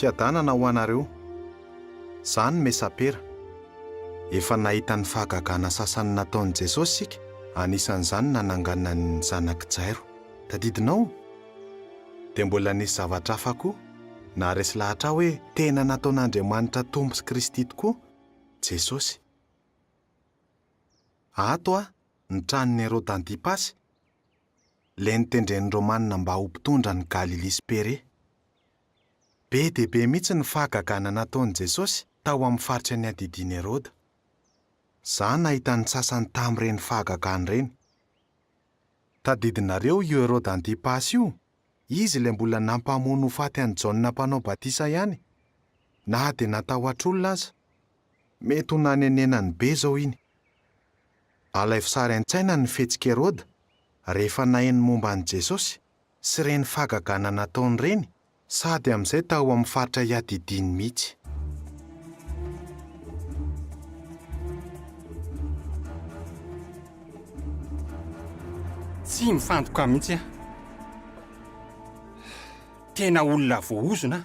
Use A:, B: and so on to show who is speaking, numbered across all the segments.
A: Fiadanana ho anareo. Izany mesapera. Efa nahita ny fahagagana sasany nataon'i Jesosy sika, anisan'izany nananganana ny zanak'i Jairo. Tadidinao? Dia mbola nisy zavatra hafa koa, na resy lahatra hoe tena nataon'Andriamanitra tompo sy Kristy tokoa, Jesosy. Ato ny tranon'ny Herôda Antipasy, ilay nitendren'ny Romanina mba ho mpitondra ny Galilea sy Pere. Be dia be mihitsy ny fahagagana nataon'i Jesosy tao amin'ny faritra ny adidian'i Herôda. Izaho nahita ny sasany tamin'ireny fahagagana ireny. Tadidinareo io Herôda Antipasy io, izy ilay mbola nampamono ho faty an'i Jaona mpanao batisa ihany. Na dia natahotra olona aza. Mety ho nanenenany be zao iny. Alaivo sary an-tsaina ny fihetsika Herôda rehefa naheno momba an'i Jesosy sy ireny fahagagana nataony ireny, sady amin'izay tao amin'ny faritra iadidiny mihitsy.
B: Tsy mifantoka mihitsy aho. Tena olona voaozona.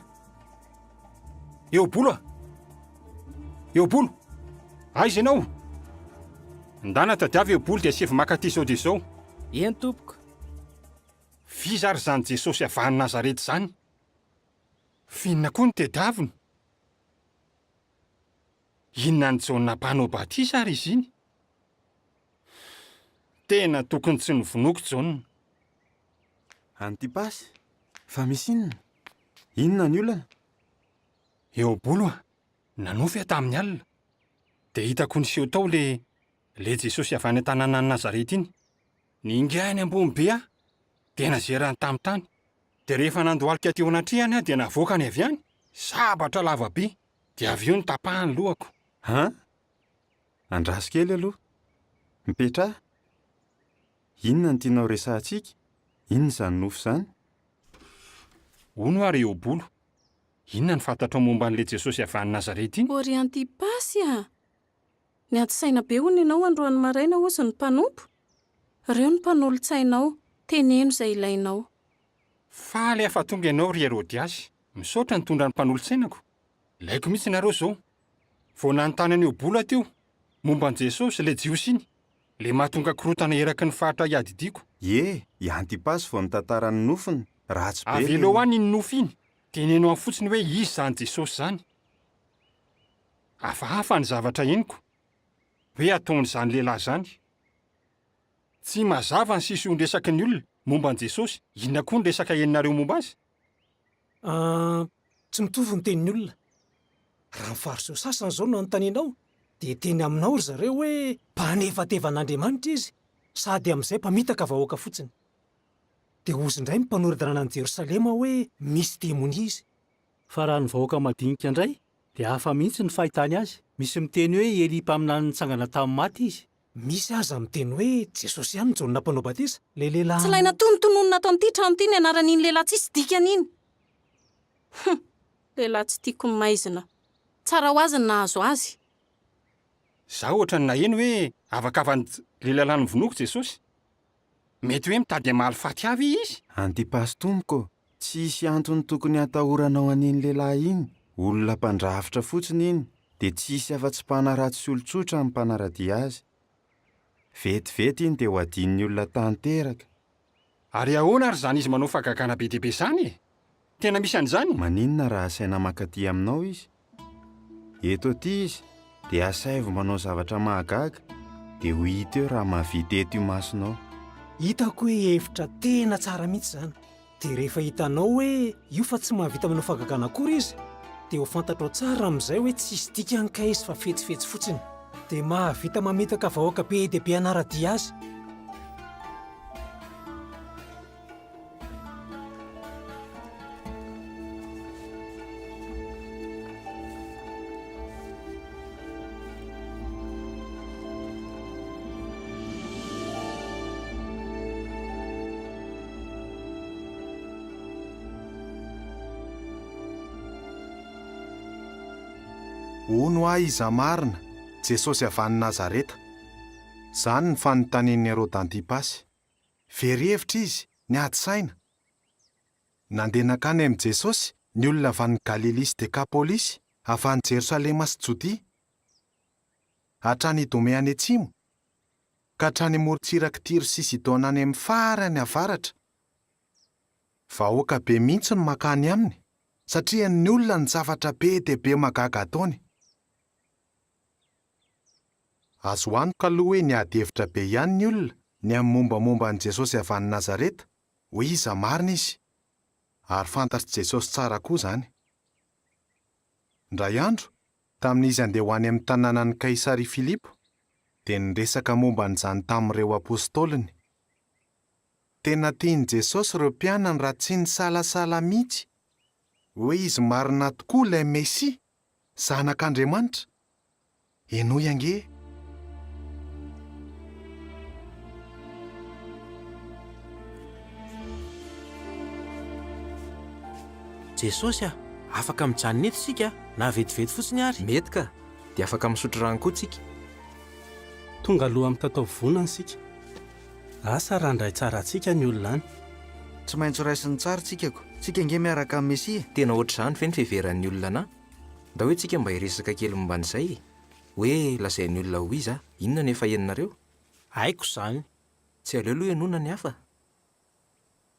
B: Eobolo a! Eobolo! Aiza ianao? Ndana tadiavy Eobolo dia sivy makaty izao dia izao.
C: Eny tompoko.
B: Fiza ary zany Jesosy avy any Nazareta zany. Finona koa ny tadiaviny. Inona ny Jaona mpanao batisa ary izy iny? Tena tokony tsy nivonoko Jaona.
D: Antipasy, fa misy inona? Inona ny olana?
B: Eobolo a, nanofy tamin'ny alina. Dia hitako niseho tao le Jesosy avy any an-tanàna ny Nazareta iny. Ningainy ambony be aho, dia nazerany tamin'ny tany. Dia rehefa nandohalika teo anatrehany aho dia navoaka ny avy any, sabatra lava be, dia avy eo nitapahany lohako.
D: Ha? Andraso kely aloha. Mipetra? Inona ny tianao resahantsika? Inona izany nofo izany?
B: Hono ary Eobolo. Inona ny fantatro momba an'ilay Jesosy avy any Nazareta iny?
E: Ory Antipasy a! Ny ati-saina be hono ianao androany maraina ozy ny mpanompo. Ireo ny mpanolo-tsainao, teneno izay ilainao.
B: Faly afa tonga ianao ry Herodiasy, misaotra nitondra ny mpanolo-tsainako. Laiko mihitsy nareo zao. Vao nanontany an'io bola teo, momba an' Jesosy le jiosy iny, le mahatonga korotana eraky ny faritra iadidiko.
D: I Antipasy vao nitantara ny nofony, ratsy be.
B: Avelo any iny nofo iny, teneno amin'ny fotsiny hoe izy zany Jesosy zany. Hafahafa ny zavatra eniko, hoe ataon'izany lehilahy zany. Tsy mazava ny sisy nresaky ny olona momba an' Jesosy, inona koa ny resaka eninareo momba azy?
C: Tsy mitovy ny tenin'ny olona. Raha mifaroso sasany zao no anontanianao, dia teny aminao ry zareo hoe mpanefatevan'Andriamanitra izy, sady amin'izay mpamitaka vahoaka fotsiny. Dia ozy indray mipanoridana any Jerosalema hoe misy demonia izy.
F: Fa raha ny vahoaka madinika indray, dia hafa mihitsy ny fahitany azy. Misy miteny hoe Eli mpaminany nitsangana tamin'ny maty izy.
C: Misy aza miteny hoe Jesosy ihany Jaona mpanao batisa, le lehilahy.
E: Tsy ilaina tonotonono natao an'ity trano ity ny anaran'iny lehilahy tsisy dikany iny. Lehilahy tsy tiako ny maizina. Tsara ho azy ny nahazo azy.
B: Zaho ohatra ny naheno hoe avakavany lehilahy nivonoko Jesosy. Mety hoe mitady amaly faty avy izy.
D: Antipasy tompoko, tsisy antony tokony hatahoranao an'iny lehilahy iny. Olona mpandrafitra fotsiny iny, dia tsisy afa-tsy mpanaratsy sy olon-tsotra amin'ny mpanaradia azy. Vetivety iny dia ho adin'ny olona tanteraka.
B: Ary ahoana ary zany izy manao fahagagana be dia be zany e? Tena misy an'izany?
D: Maninona raha asaina makaty aminao izy? Eto aty izy, dia asaivo manao zavatra mahagaga, dia ho hita eo raha mahavita eto io masonao.
C: Hitako hoe hevitra tena tsara mihitsy zany. Dia rehefa hitanao hoe io fa tsy mahavita manao fahagagana akory izy, dia ho fantatrao tsara amin'izay hoe tsisy dikany ka izy fa fetsifetsy fotsiny. Dia mahavita mamitaka vahoaka be dia be anaradia azy.
A: Hono ahy iza marina, Jesosy avy any Nazareta. Izany ny fanontanian'ny Herôda Antipasy. Very hevitra izy, niady saina. Nandeha nakany amin'i Jesosy, ny olona avy any Galilia sy Dekapolisy, avy any Jerosalema sy Jodia, hatrany Idômea any atsimo, ka hatrany morontsirak'i Tiro sy Sidona any amin'ny farany avaratra. Vahoaka be mihitsy no makany aminy, satria ny olona ny zavatra be dia be magaga ataony. Azo antoka aloha hoe niady hevitra be ihany ny olona ny amin'ny mombamomba an'i Jesosy avy any Nazareta, ho iza marina izy, ary fantatry Jesosy tsara koa izany. Indray andro, tamin'izy andeha ho any amin'ny tanànan'i Kaisaria Filipo, dia niresaka momba an'izany tamin'ireo apôstoliny. Tena tiany Jesosy ireo mpianany raha tsy nisalasala mihitsy hoe izy marina tokoa ilay Mesia, zanak'Andriamanitra. Enoy ange.
G: Jesosy afaka mijanona eto isika na vetivety fotsiny ary.
H: Mety ka, dia afaka misotro rano koa tsika.
F: Tonga aloha amin'ny tatao vonana isika. Asa randray tsara antsika ny olona any.
I: Tsy maintsy raisiny tsara tsikako. Tsika nge miaraka amin'ny Mesia.
H: Tena ohatr'izany ve ny fiheveran'ny olona na? Da hoe tsika mba hiresaka kely momban'izay, hoe lazain'ny olona ho iza, inona ny efa heninareo?
G: Haiko izany.
H: Tsy aleo aloha ianona ny hafa.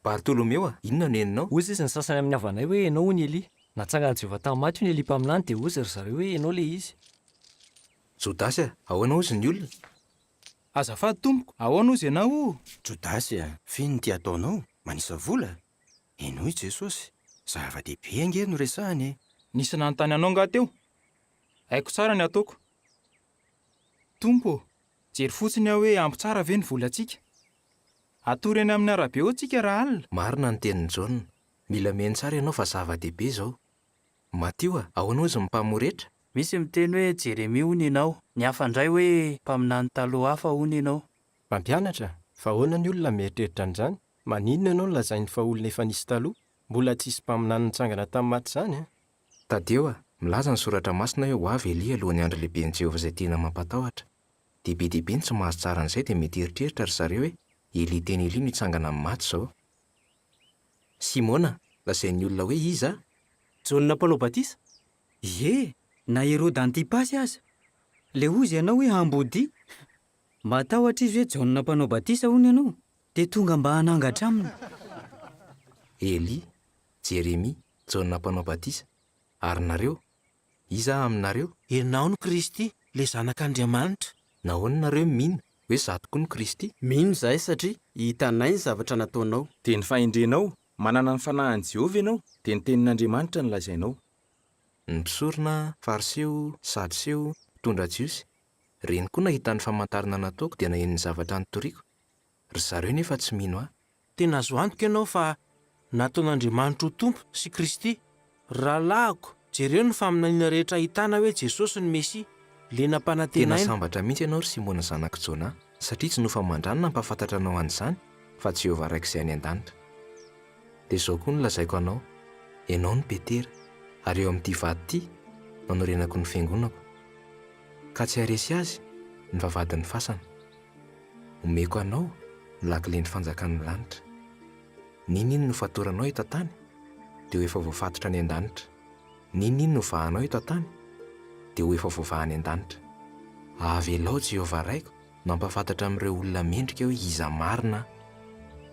H: Bartolomeo, inona no heninao?
J: Ozy izy ny sasany amin'ny havanay hoe ianao hoy ny Eli. Natsangana Jehovah tamin'ny maty ny Eli mpaminany dia ozy ry zareo hoe ianao le izy.
H: Jodasy, ahoana ozy ny olona?
K: Azafady tompoko, ahoana ozy ianao?
G: Jodasy, finon ty ataonao? Manisa vola? Enoy Jesosy, zava-dehibe ange no resahany.
K: Nisy nanontany anao nga teo? Haiko tsara ny ataoko. Tompo, jery fotsiny aho hoe ampy tsara ve ny volantsika? Atory eny amin'ny arabe ao tsika raha alina.
H: Marina ny tenin'ny Jaona. Mila miheny tsara ianao fa zava-dehibe izao. Matio, ahoana ozy mimpamoretra?
J: Misy miteny hoe Jeremia hono ianao. Ny hafa indray hoe mpaminany taloha hafa hono ianao.
L: Mpampianatra, fa ahoana ny olona mieritreritra an'izany? Maninona ianao lazainy fa olona efa nisy taloha? Mbola tsisy mpaminany nitsangana tamin'ny maty izany?
H: Tadeo, milaza ny soratra masina hoe ho avy Elia alohan'ny andro lehiben'i Jehovah izay tena mampatahotra. Dehibe ny tsy mahazo tsara an'izay dia mety eritreritra ry zareo hoe Eli teny Eli nitsangana amin'ny maty izao. Simona, lazain'ny olona hoe iza?
J: Jaona mpanao batisa? Ie, na Herody Antipasy aza. Le ozy ianao hoe ambody. Matahotra izy hoe Jaona mpanao batisa hono ianao, dia tonga mba hanangatra aminy.
H: Eli, Jeremia, Jaona mpanao batisa. Ary nareo, iza aminareo?
G: Ianao no Kristy, le zanak'Andriamanitra.
H: Nahoana nareo mino hoe izaho tokoa ny Kristy?
I: Mino zahay satria hitanay ny zavatra nataonao.
K: Dia ny fahendrenao, manana ny fanahin'i Jehovah ianao, dia ny tenin'Andriamanitra no lazainao.
H: Ny mpisorona, fariseo, sadoseo, mpitondra jiosy, reny koa nahita ny famantarana nataoko dia naheno ny zavatra nitoriako. Ry zareo nefa tsy mino aho.
G: Tena azo antoka ianao fa nataon'Andriamanitra ho tompo sy Kristy. Rahalahako, jereo ny faminaniana rehetra ahitana hoe Jesosy ny Mesia, le
H: Tena
G: nampanantenaina.
H: sambatra mihitsy ianao ry Simona zanak'i Jaona, satria tsy nofamandranina nampahafantatra anao an'izany fa Jehovah raika izay any an-danitra. Dia izao koa no lazaiko anao, ianao ny Petera, ary eo amin'ity vady ity nanorenako ny fiangonako. Ka tsy haresy azy ny vavadin'ny fasana. Omeko anao ny lakilen'ny fanjakan'ny lanitra. Ninino no fatoranao eto tany dia ho efa voafatotra any an-danitra. Ninino no vahanao eto tany dia ho efa voavahany an-danitra. Avelao Jehovah raiko no ampahafantatra amin'ireo olona mendrika hoe iza marina.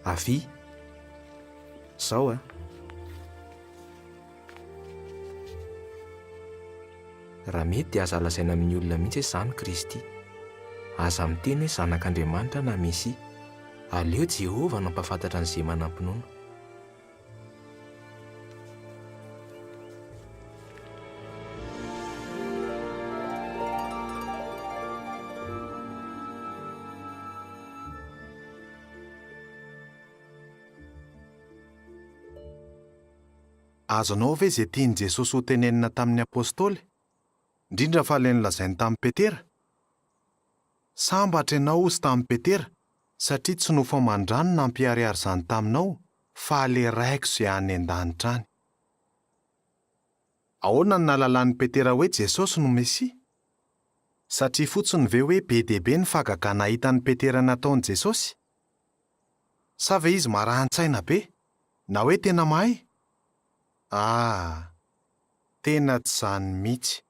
H: Avy zao raha mety dia aza lazaina amin'ny olona mihitsy hoe izany Kristy. Aza miteny hoe zanak'Andriamanitra na Mesia. Aleo Jehovah no ampahafantatra an'izay manampinoana.
A: Azonao ve izay tiany Jesosy ho tenenina tamin'ny apôstôly? Indrindra fa ilay nolazainy tamin'ny Petera? Sambatra ianao ozy tamin'ny Petera, satria tsy nofamandranina nampiharihary izany taminao fa le raiko izay any an-danitra any. Ahoana ny nahalalan'i Petera hoe Jesosy no Mesia? Satria fotsiny ve hoe be dia be ny fagaga nahitan'i Petera nataon'i Jesosy? Sa ve izy marahan-tsaina be? Na hoe tena mahay? Tena tsy izany mihitsy.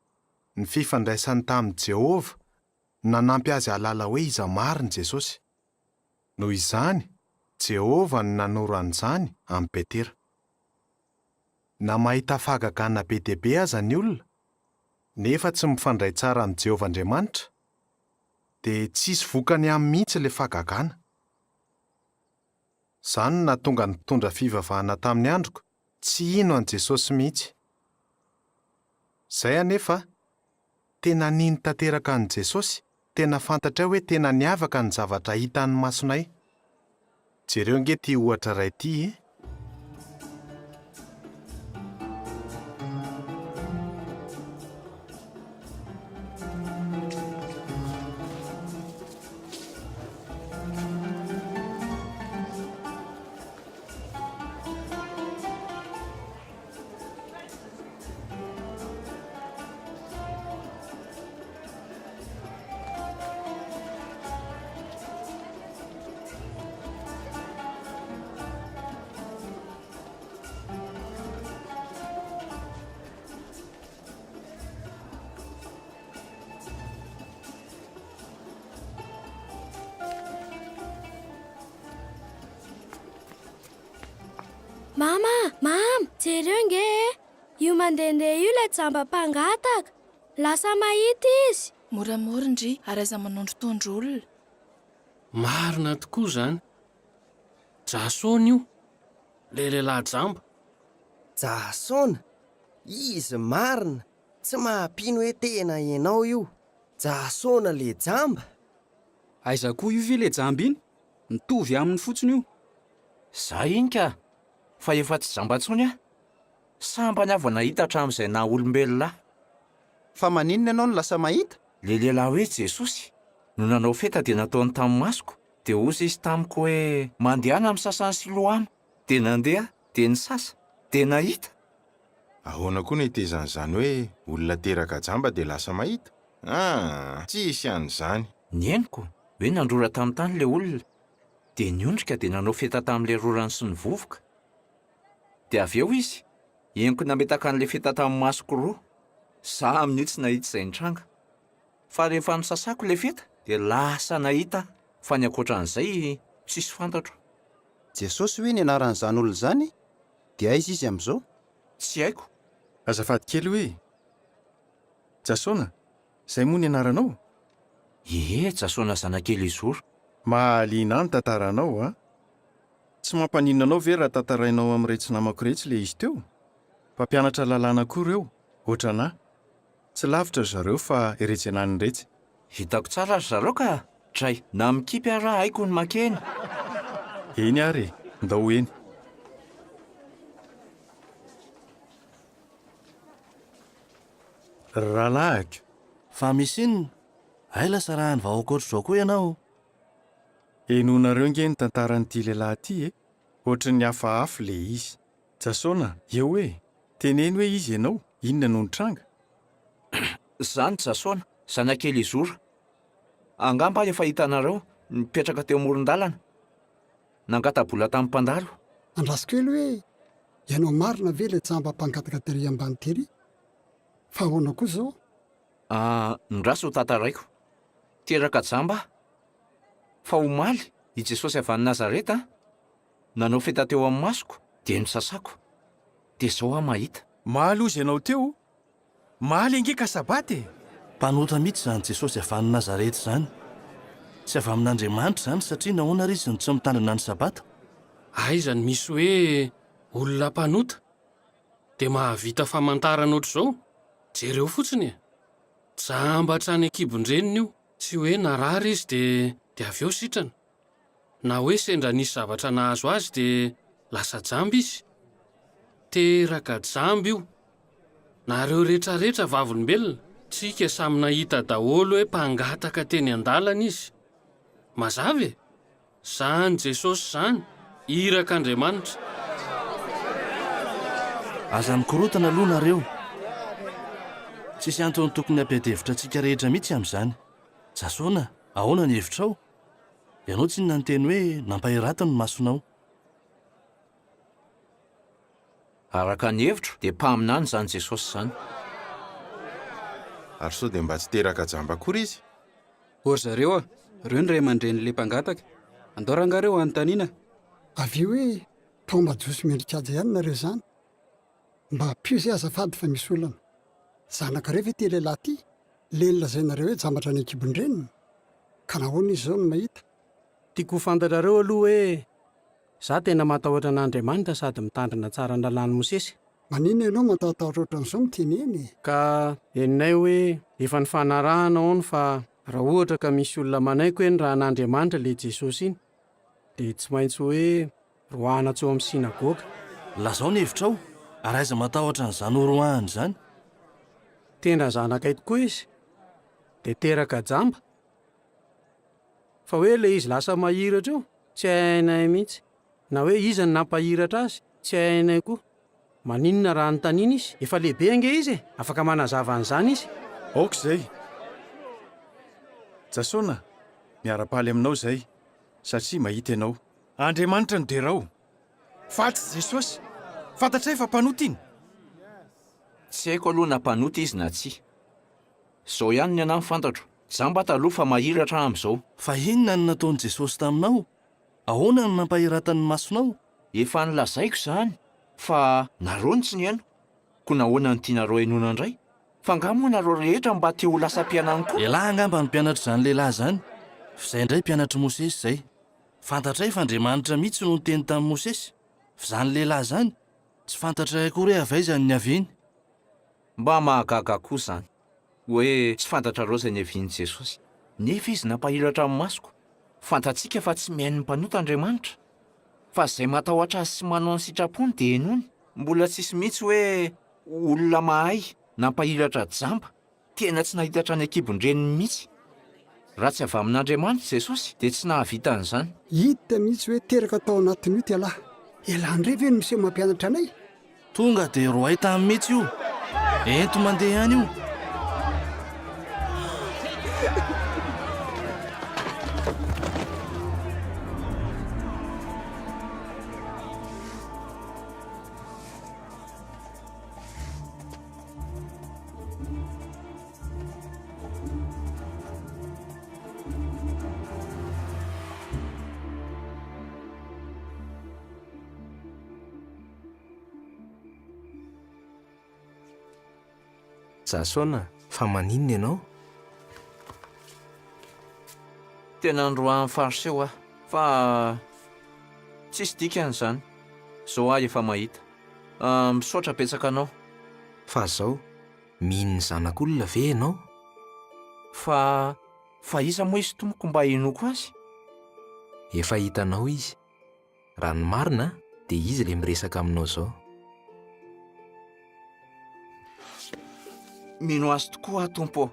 A: Ny fifandraisany tamin'i Jehova nanampy azy halala hoe iza mariny Jesosy. Noho izany, Jehova no nanoro an'izany amin'ny Petera. Na mahita fahagagana be dia be aza ny olona, nefa tsy mifandray tsara amin'ny Jehova Andriamanitra, dia tsisy vokany amin'ny mihitsy ilay fahagagana. Izany no nahatonga ny mpitondra fivavahana tamin'ny androko tsy ino an' Jesosy mihitsy. Izay anefa, tena niny tanteraka an' Jesosy, tena fantatrao hoe tena niavaka ny zavatra hitan'ny masonay. Jereo nge ty ohatra iray ity,
M: Mama, jereo nge io mandehandeha io ilay jamba-pangataka. Lasa mahita izy.
N: Moramora ndry, ary aza manondrotondro olona.
O: Marina tokoa izany. Jasona io, lehilahy jamba.
P: Jasona? Izy marina, tsy mahampino hoe tena ianao io. Jasona le jamba.
J: Aiza koa io ve le jamba iny? Mitovy aminy fotsiny io.
Q: Za iny ka, fa efa tsy jamba ntsony aho. Sambany avy nahita hatramin'izay na olombelona.
I: Fa maninona ianao no lasa mahita?
Q: Le lehilahy hoe Jesosy no nanao feta dia nataony tamin'ny masoko, dia ozy izy tamiko hoe mandehana amin'ny sasany Siloama, dia nandeha, dia nisasa, dia nahita.
D: Ahoana koa ny hitezan'izany hoe olona teraka jamba dia lasa mahita? Tsisy an'izany.
Q: Ny henoko hoe nandrora tamin'ny tany le olona, dia niondrika dia nanao feta tamin'ilay rorany sy ny vovoka. Dia avy eo izy, henoko nametaka an'ilay feta tamin'ny masoko roa. Za minitsy nahita izay nitranga. Fa rehefa nisasako ilay feta, dia lasa nahita, fa ny ankoatran'izay tsisy fantatro.
I: Jesosy hoe ny anaran'izany olona izany, dia aiza izy amin'izao?
Q: Tsy haiko.
K: Azafady kely hoe, Jasona, izay moa ny anaranao?
Q: Jasona zanakely izoro.
K: Mahaliana ny tantaranao, a? Tsy mampaninona anao ve raha tantarainao amin'iretsy tsy namako iretsy le izy teo? Mpampianatra lalàna koa ireo, ohatranahy. Tsy lavitra zareo fa irejenany iretsy.
Q: Hitako tsara ry zareo ka, dray, na mikipy raha haiko ny makeny.
K: Eny ary, ndao eny. Rahalahy,
R: fa misy inona? Ay lasa raha ny vahoaka ohatr'izao koa ianao.
K: Enonareo nge ny tantaran'ity lehilahy ity, ohatry ny hafahafa le izy. Jasona, eo hoe, teneny hoe izy ianao, inona no nitranga?
Q: Zany Jasona, zanakely izoro. Angamba efa hitanareo mipetraka teo amoron-dalana. Nangatabola tamin'ny mpandalo.
S: Andrasikely hoe, ianao marina ve le jamba mpangataka tery ambany tery? Fa ahoana koa zao?
Q: Ndraso ho tantaraiko. Teraka jamba. Fa omaly, i Jesosy avy any Nazareta, nanao feta teo amin'ny masoko, dia nisasako. Dia zao aho mahita.
K: Maly ozy ianao teo? Maly ange ka sabaty?
R: Mpanota mihitsy izany Jesosy avy any Nazareta izany. Tsy avy amin'Andriamanitra izany satria nahoana ry izy no tsy mitandrina ny sabata?
O: Aizany misy hoe olona mpanota dia mahavita famantarana ohatr'izao. Jereo fotsiny e. Jamba hatrany an-kibon-dreniny io. Tsy hoe narary izy dia avy eo sitrana. Na hoe sendra nisy zavatra nahazo azy dia lasa jamba izy. Teraka jamba io. Nareo rehetrarehetra vavolombelona, tsika samy nahita daholo hoe mpangataka teny an-dalana izy. Mazava e, zany Jesosy zany, irak'Andriamanitra.
R: Aza mikorotana aloha nareo. Tsisy antony tokony hampiadevitra antsika rehetra mihitsy amin'izany. Jasona, ahoana ny hevitrao? Ianao tsy inona ny teny hoe nampahiratany ny masonao.
Q: araka ny hevitro dia mpaminany izany Jesosy izany.
D: Ary sao dia mba tsy teraka jamba akory izy?
T: Ory zareo a, reo ny ray aman-dren'le mpangataka. Andao rangareo anontaniana.
S: avy eo hoe tomba josy mendrikajy ihany nareo izany mba piosy azafady fa misy olana zanakareo ve ty lehilahy ty lelona zay nareo hoe jambatra ny akibondreniny ka nahoana izy zao no mahita.
F: Tiako fantatrareo aloha hoe za tena matahotra an'Andriamanitra sady mitandrina tsara ny lalàny Mosesy.
S: Manina ianao matahotahotra ohatran'izao miteneny
F: Ka heninay hoe efa ny fanarahana ao fa raha ohatra ka misy olona manaiko hoe ny raha an'Andriamanitra le Jesosy iny dia tsy maintsy hoe roahana tso amin'ny sinagoga.
R: Lazao ny hevitrao, ary aiza matahotra n'izany horoahany izany?
F: Tena zanakay tokoa izy dia teraka jamba fa hoe le izy lasa mahiratra eo tsy hainay mihitsy, na hoe iza ny nampahiratra azy tsy hainay koa. Maninona raha nontaniana izy? Efa lehibe ange izy afaka manazava an'izany izy.
K: Aoka izay. Jasaona, miara-paly aminao izay satria mahita ianao. Andriamanitra no derao. Fatsy Jesosy. Fantatray fa mpanota iny.
Q: Tsy haiko aloha na mpanota izy na tsia. Zao ihany ny anahy fantatro. Jamba taloha fa mahiratra amin'izao.
R: Fa inona no nataon'i Jesosy taminao? Ahoana no nampahiratany masonao?
Q: Efa nilazaiko izany fa nareo ny tsy ny haino. Koa nahoana ny tianareo hainoana indray? Fa nga moa nareo rehetra mba te ho lasa mpianany koa.
R: Ialahy angamba ny mpianatra izany lehilahy izany. Fa izay indray mpianatra Mosesy izay. Fantatray fa Andriamanitra mihitsy no niteny tamin'i Mosesy. Fa izany lehilahy izany tsy fantatray akory hoe avaizany ny haviany.
Q: Mba mahagaga koa izany. Hoe tsy fantatrareo izay ny havian'i Jesosy. Nefa izy nampahiratra amin'ny masoko. Fantatsika fa tsy mihaino ny mpanota Andriamanitra. Fa izay matahotra azy sy manao ny sitrapony dia enoany. Mbola tsisy mihitsy hoe olona mahay nampahiratra jamba. Tena tsy nahitatra ny akibondreniny mihitsy. Raha tsy avy amin'Andriamanitra Jesosy dia tsy nahavita an'izany.
S: Hita mihitsy hoe teraka tao anatin'io ty alahy. Ialahandray ve no miseho mampianatra anay?
R: Tonga dia roay tamin'ny mihitsy io. Ento mandeha ihany io.
H: Jasaona, fa maninona ianao?
Q: Tena androahan'ny fariseo aho, fa tsisy dikan'izany. Zao aho efa mahita. Misaotra betsaka anao.
H: Fa zao, mino ny zanak'olona ve ianao?
Q: Fa iza moa izy tompoko mba hinoko azy?
H: Efa hitanao izy. Raha ny marina dia izy le miresaka aminao zao.
Q: Mino azy tokoa aho tompo.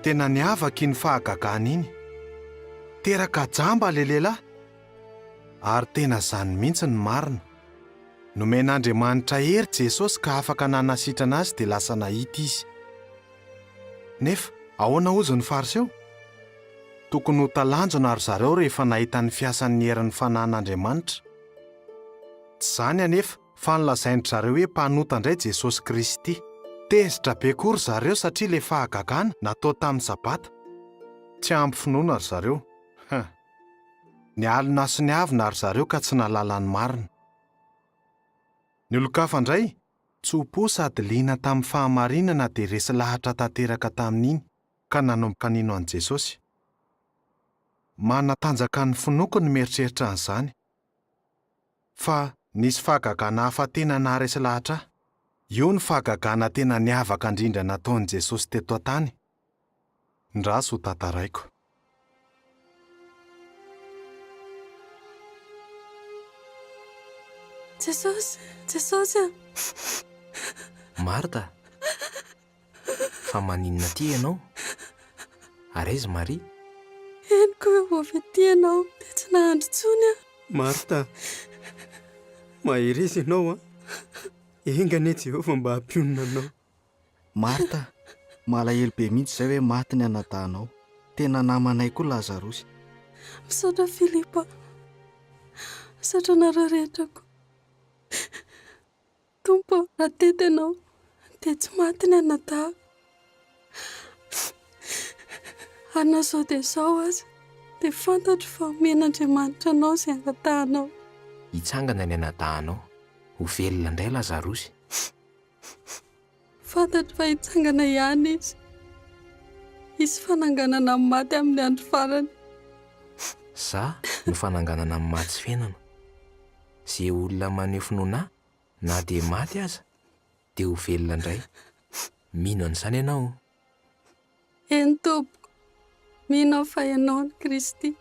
A: Tena niavaka iny fahagagana iny. Teraka jamba le lehilahy. Ary tena zany mihitsy ny marina. Nomen'Andriamanitra hery Jesosy ka afaka nanasitrana azy dia lasa nahita izy. Nefa ahoana ozy ny fariseo? Tokony ho talanjona ary zareo rehefa nahita ny fiasan'ny herin'ny fanahin'Andriamanitra. Tsy zany anefa fa nilazaindry zareo hoe mpanota indray Jesosy Kristy. Tezitra be kory zareo satria le fahagagana natao tamin'ny sabata. Tsy ampy finoana ry zareo. Ny alina sy ny avina ry zareo ka tsy nahalala ny marina. Ny olo-kafa indray tsopo sady liana tamin'ny fahamarinana dia resy lahatra tanteraka tamin'iny ka nanomboka nino an'i Jesosy. Manatanjaka ny finoko ny mieritreritra an'izany. Fa nisy fahagagana hafa tena naharesy lahatra. Io ny fahagagana tena niavaka indrindra nataon'i Jesosy teto an-tany. Ndraso ho tantaraiko.
E: Jesosy.
H: Marta, fa maninona ty ianao? Ary aiza Maria?
E: Henoko hoe avy aty ianao dia tsy nahandro intsony aho.
F: Marta, mahery izy ianao a. engane Jehovah mba hampionina anao.
R: Marta, malahelo be mihitsy izay hoe maty ny anatanao. Tena namanay koa Lazarosy.
E: Misaotra Filipa, misaotra anareo rehetrako. Tompo, raha tety ianao dia tsy maty ny anata. Ana zao dia izao aza dia fantatro fa omen'Andriamanitra anao izay angatahanao.
H: Hitsangana ny anatahanao, ho velona indray Lazarosy.
E: Fantatro fa hitsangana ihany izy. Isy fananganana amin'ny maty amin'ny andro farany.
H: Za no fananganana amin'ny maty sy fiainana. Izay olona maneho finoana na dia maty aza dia ho velona indray. Mino an'izany ianao?
E: Eny tompoko, mino aho fa ianao ny Kristy,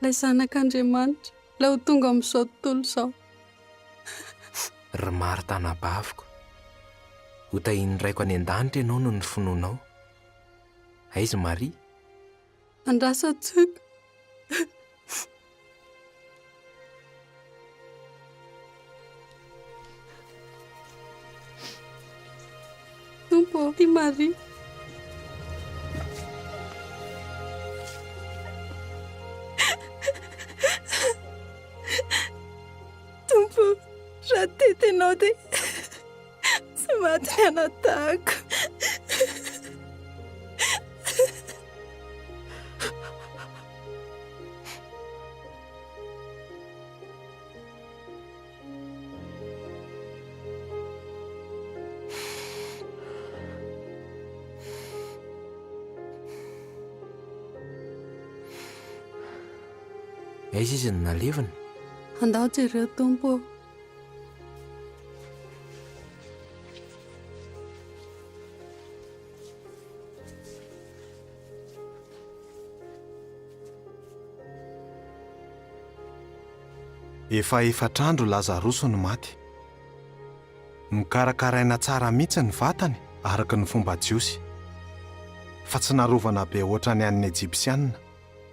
E: ilay zanak'Andriamanitra, ilay ho tonga amin'izao tontolo izao.
H: Ry Marta anabaviko, ho tahiny raiko any an-danitra ianao no ny finoanao. Aiza Maria?
E: Andrasa tsoka. Tompo, ty Maria. Tompo, raha tety ianao dia tsy maty ny anatahako.
H: Aiza izy ny nalevina?
E: Andao jereo Tompo.
A: Efa efatrandro Lazarosy no maty. Mikarakaraina tsara mihitsy ny vatany araka ny fomba jiosy. Fa tsy narovana be ohatra ny an'ny Ejipsianina.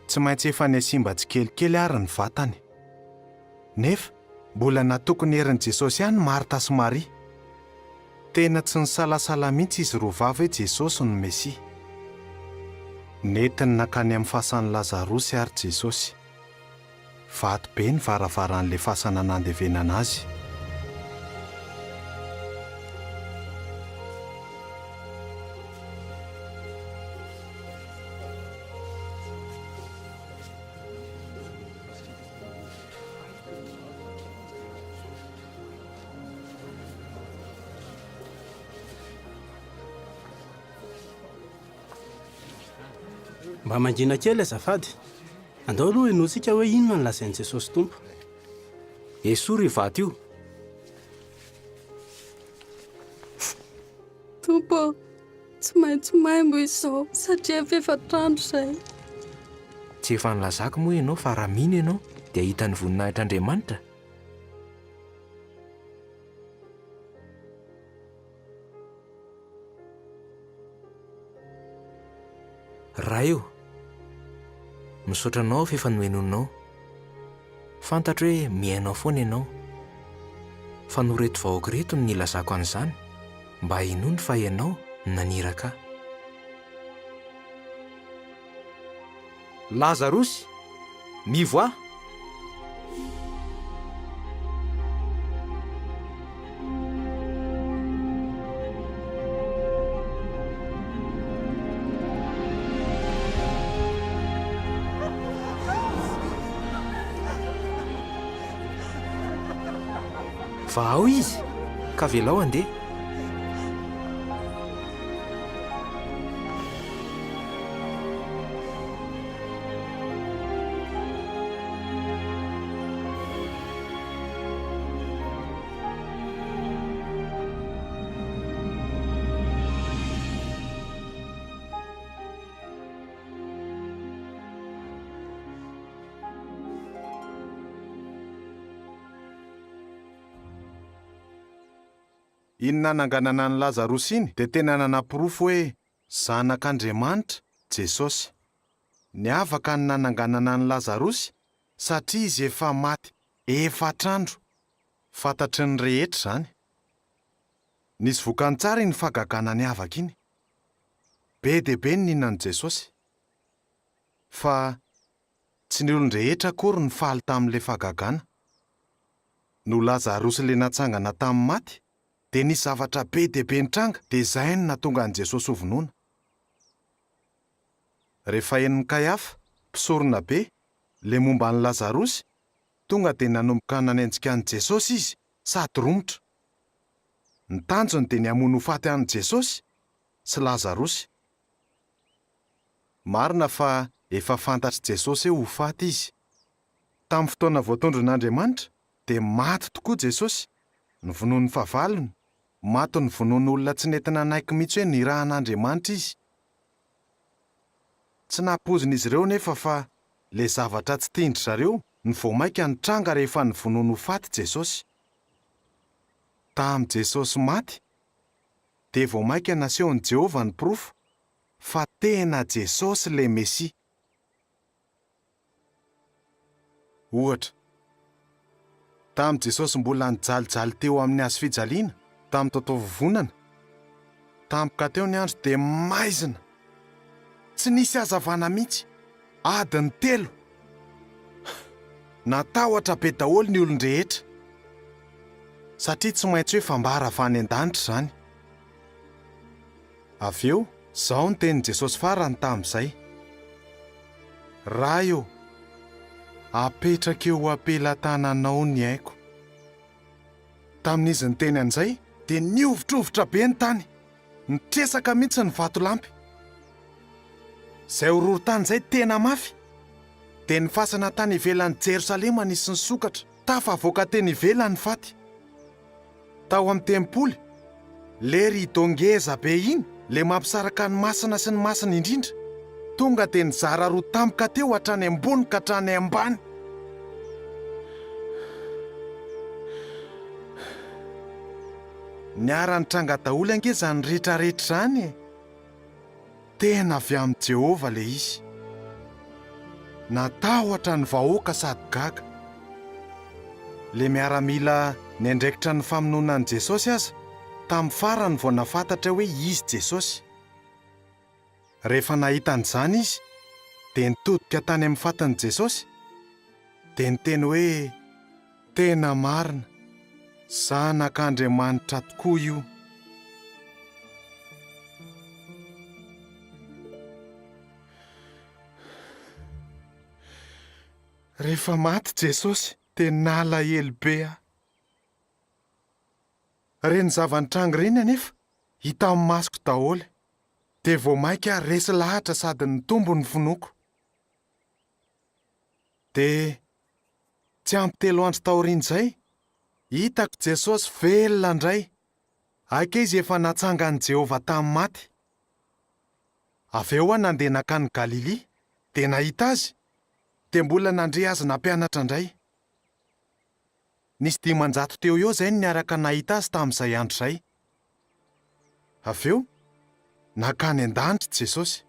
A: Tsy maintsy efa ny simba tsikelikely ary ny vatany. Nefa mbola natokony herin'i Jesosy ihany Marta sy Maria. Tena tsy nisalasala mihitsy izy roa vavy hoe Jesosy no Mesia. Netiny nakany amin'ny fasan'i Lazarosy ary Jesosy. Vato be ny varavaran'ilay fasana nandevenana azy.
F: Mba mangina kely azafady. Andao aloha enotsika hoe inona ny lazain'i Jesosy Tompo.
H: Esoa ry vato io.
E: Tompo, tsy maintsy maimbo izao satria efa efatrandro izay.
H: Tsy efa nilazako moa ianao fa raha mino ianao dia hita ny voninahitr'Andriamanitra. Raha io, misaotra anao fa efa noenonao. Fantatro hoe miainao foana ianao. Fa noreto vahoaka reto no nilazako an'izany mba hinony fa ianao naniraka. Lazarosy, mivoa! Va ao izy, ka velao andeha.
A: Inona nanganana ny Lazarosy iny dia tena nanapirofo hoe zanak'Andriamanitra Jesosy. Ny avaka ny nananganana ny Lazarosy satria izy efa maty efatrandro. Fantatry ny rehetra izany. Nisy vokany tsara ny fagagana ny avaka iny. Be dia be ny ninan'i Jesosy. Fa tsy ny olon-drehetra akory ny faly tamin'ilay fagagana. No Lazarosy ilay natsangana tamin'ny maty, dia nisy zavatra be dia be nitranga, dia izay no nahatonga an'i Jesosy ho vonoina. Rehefa henin'i Kaiafa, mpisorona be, le momba an'i Lazarosy, tonga dia nanomboka nanenjika an'i Jesosy izy, sady romotra. Ny tanjony dia ny hamono ho faty an'i Jesosy sy Lazarosy. Marina fa efa fantatry Jesosy eo ho faty izy. Tamin'ny fotoana voatondron'Andriamanitra dia maty tokoa Jesosy, ny vonoan'ny fahavalony, maty ny vonoan'olona tsy nentina naiky mihitsy hoe nirahan'Andriamanitra izy. Tsy nampoizin'izy ireo nefa fa le zavatra tsy tiandry zareo ny voamaika nitranga rehefa ny vonoana ho faty Jesosy. Tamin'i Jesosy maty, dia voamaika nasehon'i Jehovah ny porofo fa tena Jesosy le Mesia. Ohatra, tamin'i Jesosy mbola nijalijaly teo amin'ny hazo fijaliana, tamin'ny taotao-vovonana, tampoka teo ny andro dia maizina. Tsy nisy hazavana mihitsy, adiny 3. Natahotra be daholo ny olon-drehetra, satria tsy maintsy hoe fambara avy any an-danitra izany. Avy eo, izao ny tenin'i Jesosy farany tamin'izay. Raha eo, apetraka eo ampelantananao ny aiko. Tamin'izy ny teny an'izay, dia niovitrovotra be ny tany, nitresaka mihitsy ny vatolampy. Izay horohorontany izay tena mafy, dia ny fasana tany ivelan'ny Jerosalema nisy ny sokatra, tafavoaka teny ivelany faty. Tao amin'ny tempoly, le rideau ngeza be iny, le mampisaraka ny masina sy ny masina indrindra, tonga dia nizara roa tampoka teo hatrany ambony ka hatrany ambany. Niara-nitranga daholo ange izany rehetrarehetra izany e. Tena avy amin'ny Jehovah le izy. Natahotra ny vahoaka sady gaga. Le miaramila ny andraikitra ny famonoana an'i Jesosy aza, tamin'ny farany vao nafantatra hoe izy Jesosy. Rehefa nahita an'izany izy, dia nitodika tany amin'ny fatan'i Jesosy, dia niteny hoe tena marina, zanak'Andriamanitra tokoa io. Rehefa maty Jesosy, dia nalahelo be aho. Reny zavanitranga reny anefa hita amin'ny masoko daholo, dia voamaika resy lahatra sady nitombo ny fonoko. Dia tsy ampy 3 andro taoriana izay, hitako Jesosy velona indray, aika izy efa natsanga an'i Jehovah tamin'ny maty. Avy eo aho nandeha nakany Galilia, dia nahita azy, dia mbola nandre azy nampianatra indray. Nisy 500 teo eo izay niaraka nahita azy tamin'izay andro izay. Avy eo, nakany an-danitra Jesosy.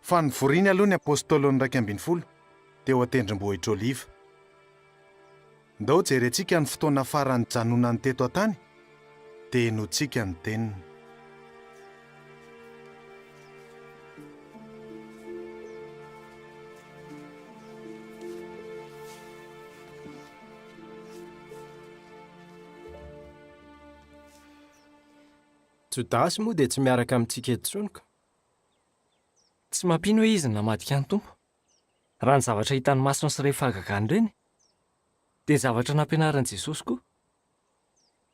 A: Fa nivoriany aloha ny apôstôly ny 12 teo an-tendrombohitra Oliva. Ndao jerentsika ny fotoana farany janonany teto an-tany, dia enotsika ny teniny.
L: Jodasy moa dia tsy miaraka amintsika eto tsonoko.
U: Tsy mampino hoe izy namadika ny tompo. Raha ny zavatra hitany masina sy rehefa fagagana ireny, dia zavatra nampianaran'i Jesosy koa.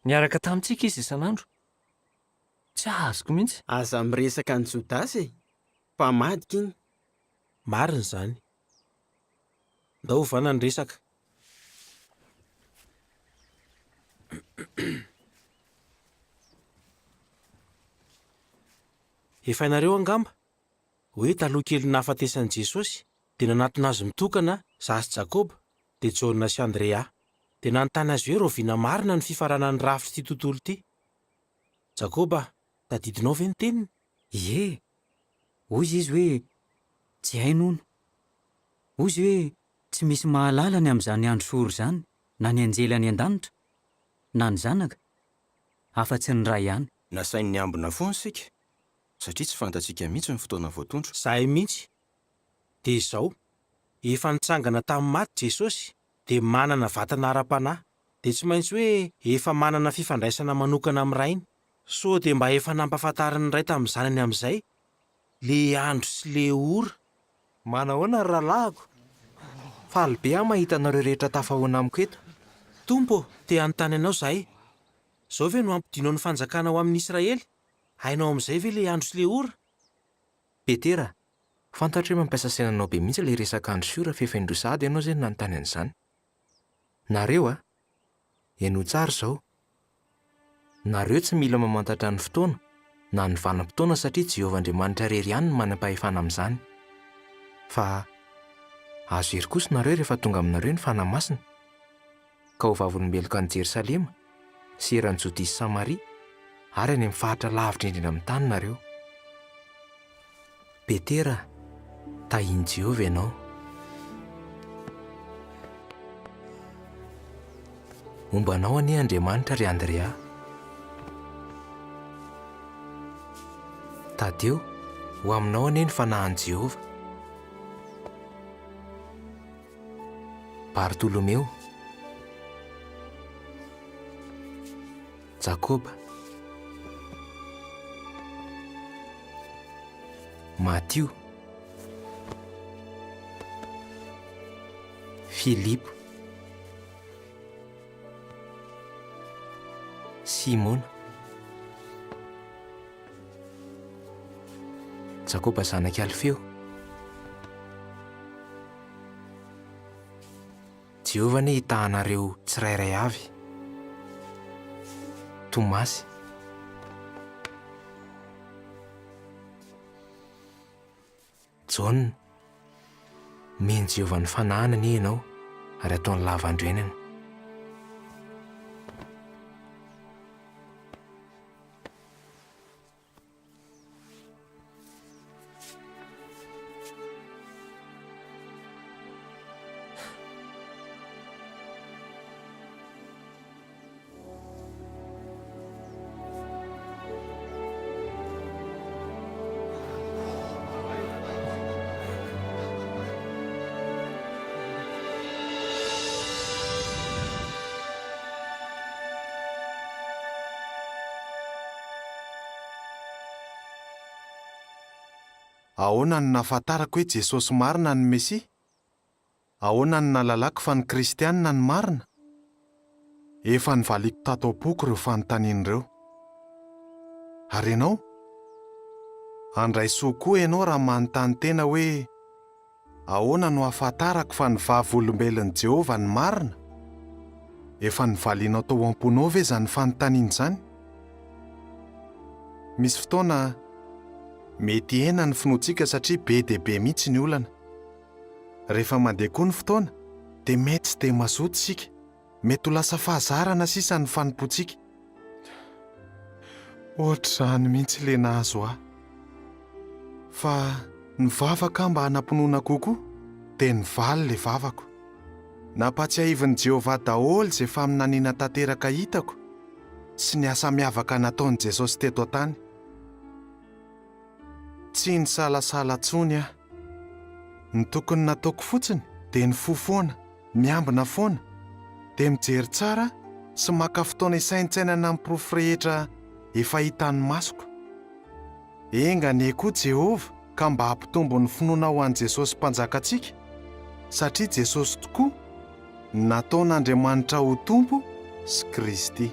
U: Niaraka tamintsika izy isan'andro. Tsy azoko mihitsy.
G: Aza miresaka ny Jodasy e, fa madika iny. Marina izany. Ndao vana ny resaka. Efa ianareo angamba hoe taloha kely nahafatesan'i Jesosy dia nanatona azy mitokana zasy Jakoba, dia Jaona sy Andrea, dia nanontany azy hoe roviana marina ny fifaranany rafitra ity tontolo ity. Jakoba, tadidinao ve ny teniny?
J: Ie, hoy izy hoe tsy haino ono. Hoy izy hoe tsy misy mahalalany amin'izany andro sory izany, na ny anjely any an-danitra, na ny zanaka, afa-tsy ny ray ihany.
D: Nasain'ny ambina foana sika satria tsy fantatsika mihitsy ny fotoana voatondro.
G: Zahay mihitsy. Dia izao, efa nitsangana tamin'ny maty Jesosy dia manana vatana ara-panahy, dia tsy maintsy hoe efa manana fifandraisana manokana amin'ny rainy. So dia mba efa nampahafantariny ray tamin'ny zanany amin'izay le andro sy le ora.
H: Manahoana ry rahalahyko? Faly be aho mahita anareo rehetra tafahoana amiko eto.
G: Tompo, te anontany anao zahay. Izao ve no ampidinao ny fanjakana ao amin'ny Israely? Hainao amin'izay ve le andro sy le ora?
H: Petera, fantatra hoe mampiasa sainanao be mihitsy ilay resaka andro sy ora fefendrosady ianao izay nanontany an'izany. Nareo eno tsara izao. Nareo tsy mila mamantatra ny fotoana na ny vanim-potoana satria Jehovah Andriamanitra irery ihany no manam-pahefana amin'izany. Fa azo hery kosa nareo rehefa tonga aminareo ny fanahy masina ka ho vavolombeloko any Jerosalema sy eran'ny Jodia sy Samaria ary any amin'ny faritra lavitra indrindra amin'ny tany nareo. Petera, tahiny Jehovah ianao. Mombanao anie Andriamanitra ry Andrea. Tadeo, ho aminao anie ny fanahin'i Jehovah. Bartolomeo, Jakoba, Mathio, Filipo, Simona, Jakoba zanaky Alfeo, Jehovah ne hitahanareo tsirairay avy. Tomasy, John, meny Jehovah ny fanahana anie ianao ary ataony lava androenana.
A: Ahoana ny nahafantarako hoe Jesosy marina ny Mesia? Ahoana ny nahalalako fa ny Kristianina ny marina? Efa nivaliko tato am-poko ireo fanontanian'ireo. Ary ianao? Handray soa koa ianao raha manontany tena hoe ahoana no hahafantarako fa ny vavolombelon'i Jehovah ny marina? Efa nivalianao tao am-ponao ve izany fanontaniana izany? Misy fotoana mety hena ny finoantsika satria be dia be mihitsy ny olana. Rehefa mandeha koa ny fotoana dia mety tsy dia mazoto isika. Mety ho lasa fahazarana sisa ny fanompoantsika. Ohatr'izany mihitsy le nahazo ahy. Fa ny vavaka mba hanampinoana kokoa dia nivaly le vavako. Nampatsiahivin' Jehovah daholo izay faminaniana tanteraka hitako sy ny asa miavaka nataon'i Jesosy teto an-tany. Tsy ny salasala tsony aho. Ny tokony nataoko fotsiny dia ny fofoana, miambina foana, dia mijery tsara sy maka fotoana isaintsainana amin'ny porofo rehetra efa hitan'ny masoko. Engane koa Jehovah ka mba hampitombo ny finoana ho an'i Jesosy mpanjakantsika, satria Jesosy tokoa nataon'Andriamanitra ho tompo sy Kristy.